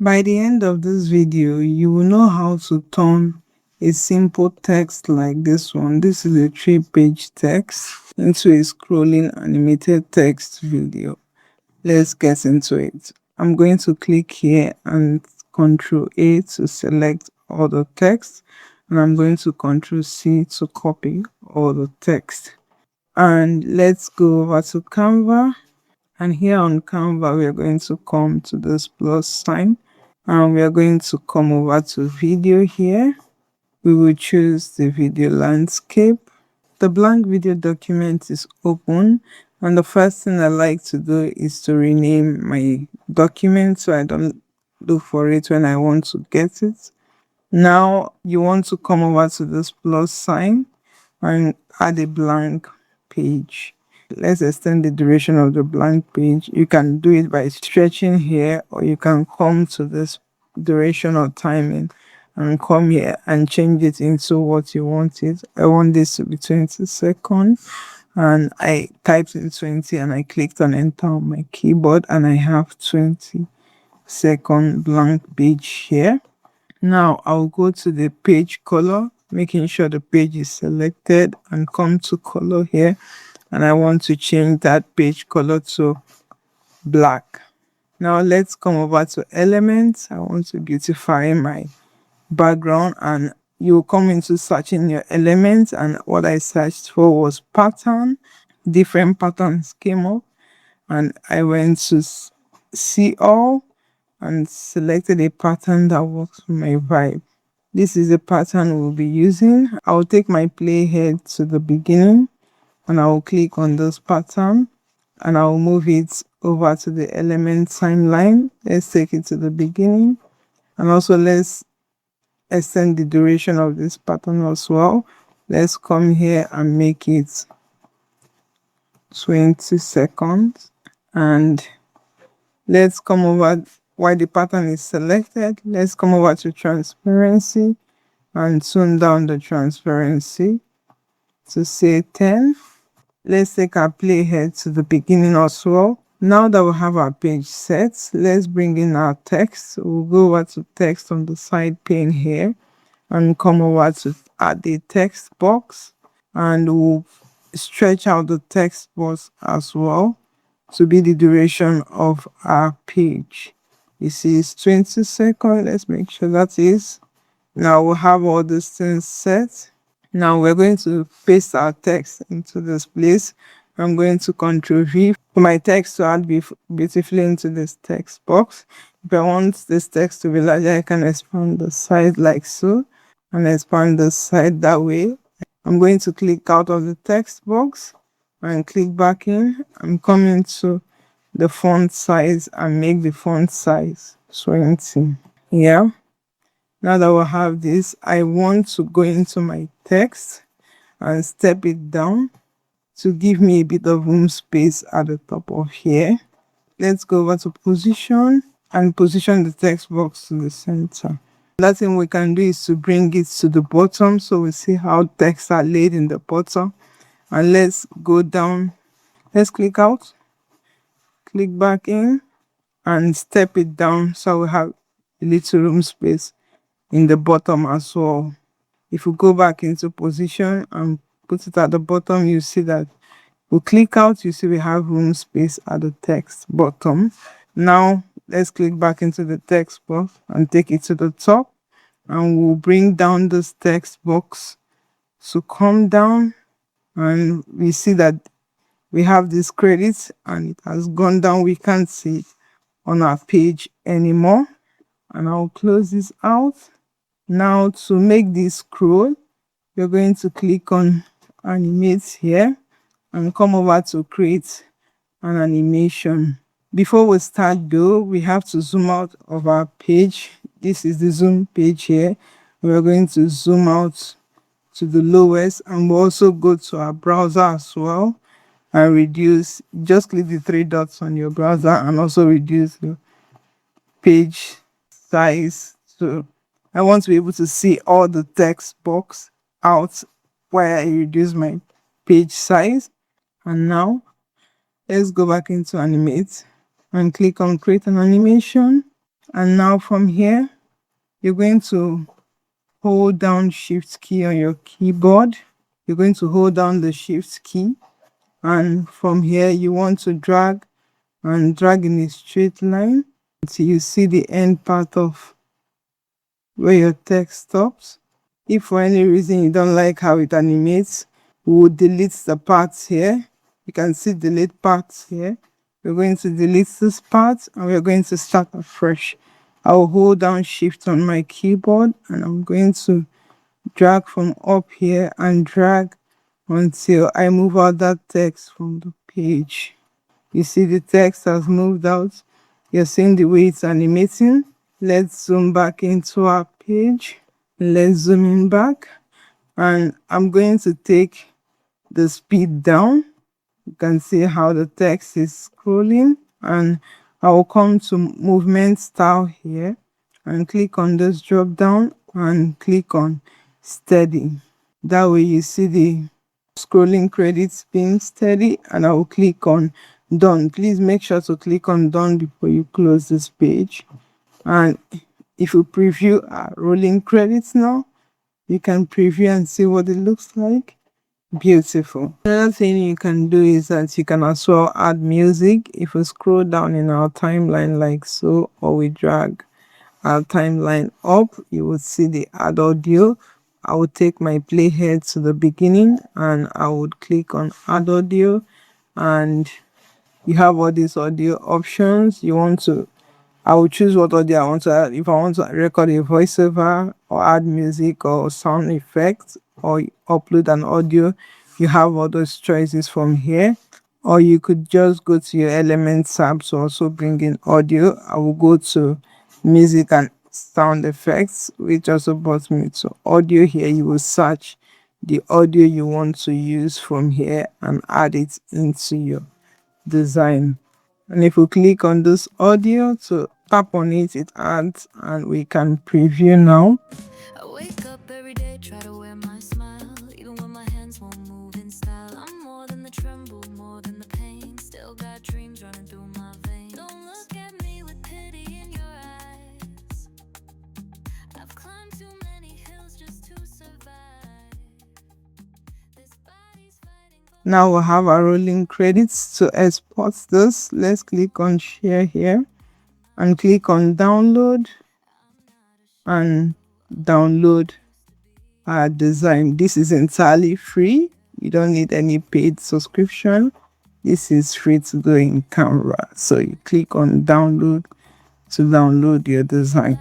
By the end of this video, you will know how to turn a simple text like this one. This is a 3-page text into a scrolling animated text video. Let's get into it. I'm going to click here and Ctrl A to select all the text, and I'm going to Ctrl C to copy all the text. And let's go over to Canva, and here on Canva we are going to come to this plus sign, and we are going to come over to video here. We will choose the video landscape. The blank video document is open, and the first thing I like to do is to rename my document so I don't look for it when I want to get it. Now you want to come over to this plus sign and add a blank page. Let's extend the duration of the blank page. You can do it by stretching here, or you can come to this duration or timing and come here and change it into what you want it. I want this to be 20 seconds, and I typed in 20 and I clicked on enter on my keyboard, and I have 20-second blank page here. Now I'll go to the page color, making sure the page is selected, and come to color here, and I want to change that page color to black. Now let's come over to elements. I want to beautify my background, and you come into searching your elements, and what I searched for was pattern. Different patterns came up, and I went to see all and selected a pattern that works for my vibe. This is the pattern we'll be using. I'll take my playhead to the beginning, and I'll click on this pattern, and I'll move it over to the element timeline. Let's take it to the beginning, and also let's extend the duration of this pattern as well. Let's come here and make it 20 seconds, and let's come over while the pattern is selected. Let's come over to transparency and tune down the transparency to say 10. Let's take our playhead to the beginning as well. Now that we have our page set, let's bring in our text. We'll go over to text on the side pane here and come over to add the text box, and we'll stretch out the text box as well to be the duration of our page. This is 20 seconds. Let's make sure that is. Now we'll have all these things set. Now we're going to paste our text into this place. I'm going to Ctrl V for my text to add beautifully into this text box. If I want this text to be larger, I can expand the size like so, and expand the side that way. I'm going to click out of the text box and click back in. I'm coming to the font size and make the font size 20. Yeah. Now that we have this, I want to go into my text and step it down to give me a bit of room space at the top of here. Let's go over to position and position the text box to the center. Another thing we can do is to bring it to the bottom, so we see how texts are laid in the bottom. And let's go down. Let's click out, click back in, and step it down so we have a little room space in the bottom as well. If we go back into position and put it at the bottom, you see that we click out, you see we have room space at the text bottom. Now let's click back into the text box and take it to the top, and we'll bring down this text box to come down, and we see that we have this credit and it has gone down. We can't see it on our page anymore, and I'll close this out. Now to make this scroll, you're going to click on animate here and come over to create an animation. Before we start though, we have to zoom out of our page. This is the zoom page here. We're going to zoom out to the lowest, and we'll also go to our browser as well and reduce. Just click the 3 dots on your browser and also reduce the page size. So I want to be able to see all the text box out while I reduce my page size. And now let's go back into animate and click on create an animation. And now from here, you're going to hold down Shift key on your keyboard. You're going to hold down the Shift key. And from here, you want to drag and drag in a straight line until you see the end part of where your text stops. If for any reason you don't like how it animates, we will delete the parts here. You can see delete parts here. We're going to delete this part and we're going to start afresh. I will hold down Shift on my keyboard and I'm going to drag from up here and drag until I move out that text from the page. You see the text has moved out. You're seeing the way it's animating. Let's zoom back into our page. Let's zoom in back. And I'm going to take the speed down. You can see how the text is scrolling. And I will come to movement style here and click on this drop down and click on steady. That way you see the scrolling credits being steady, and I will click on done. Please make sure to click on done before you close this page. And if you preview rolling credits now, you can preview and see what it looks like. Beautiful. Another thing you can do is that you can as well add music. If we scroll down in our timeline like so, or we drag our timeline up, you will see the add audio. I will take my playhead to the beginning and I would click on add audio, and you have all these audio options. I will choose what audio I want to add. If I want to record a voiceover or add music or sound effects or upload an audio, you have all those choices from here. Or you could just go to your Elements tab to also bring in audio. I will go to music and sound effects, which also brought me to audio. Here you will search the audio you want to use from here and add it into your design. And if we click on this audio to tap on it, it adds and we can preview now. I wake up every day, try to wear my smile, even when my hands won't move in style. I'm more than the tremble, more than the pain. Still got dreams running through my veins. Don't look at me with pity in your eyes. I've climbed too many hills just to survive. This body's fighting for. Now we'll have our rolling credits. To export this, let's click on share here and click on download and download our design. This is entirely free. You don't need any paid subscription. This is free to go in Canva. So you click on download to download your design.